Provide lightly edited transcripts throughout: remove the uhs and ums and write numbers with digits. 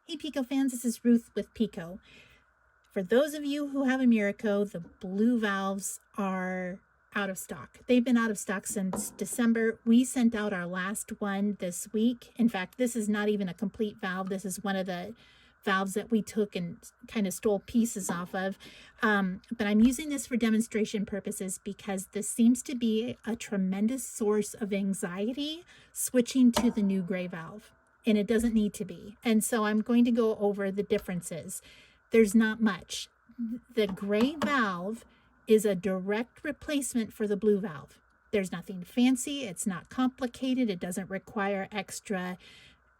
Hey Pico fans, this is Ruth with Pico. For those of you who have a Miraco, the blue valves are out of stock. They've been out of stock since December. We sent out our last one this week. In fact, this is not even a complete valve. This is one of the valves that we took and kind of stole pieces off of. But I'm using this for demonstration purposes because this seems to be a tremendous source of anxiety switching to the new gray valve. And it doesn't need to be. And so I'm going to go over the differences. There's not much. The gray valve is a direct replacement for the blue valve. There's nothing fancy. It's not complicated. It doesn't require extra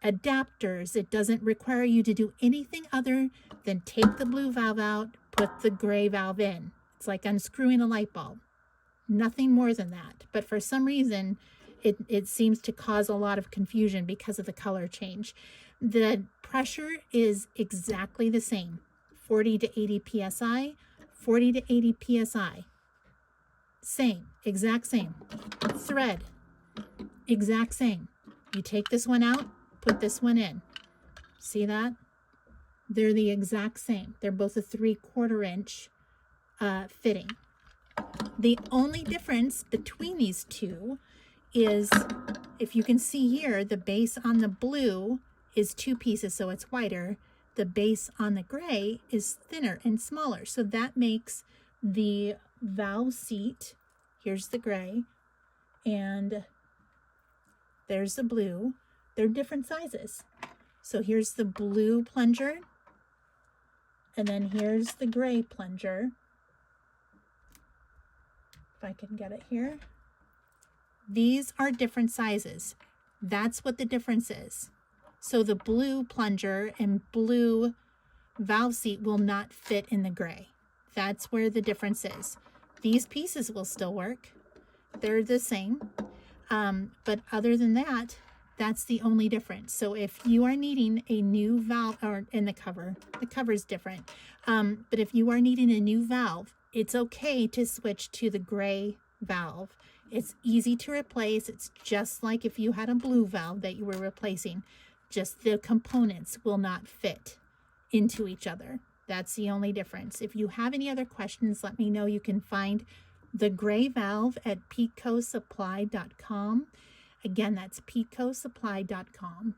adapters. It doesn't require you to do anything other than take the blue valve out, put the gray valve in. It's like unscrewing a light bulb. Nothing more than that. But for some reason, it seems to cause a lot of confusion because of the color change. The pressure is exactly the same, 40 to 80 psi, 40 to 80 psi. Same, exact same. Thread, exact same. You take this one out, put this one in. See that? They're the exact same. They're both a 3/4 inch fitting. The only difference between these two is, if you can see here, the base on the blue is 2 pieces, so it's wider. The base on the gray is thinner and smaller. So that makes the valve seat, here's the gray, and there's the blue. They're different sizes. So here's the blue plunger, and then here's the gray plunger. If I can get it here. These are different sizes. That's what the difference is. So the blue plunger and blue valve seat will not fit in the gray. That's where the difference is. These pieces will still work. They're the same. But other than that, that's the only difference. So if you are needing a new valve, or in the cover is different. But if you are needing a new valve, it's okay to switch to the gray valve. It's easy to replace. It's just like if you had a blue valve that you were replacing. Just the components will not fit into each other. That's the only difference. If you have any other questions, let me know. You can find the gray valve at picosupply.com. Again, that's picosupply.com.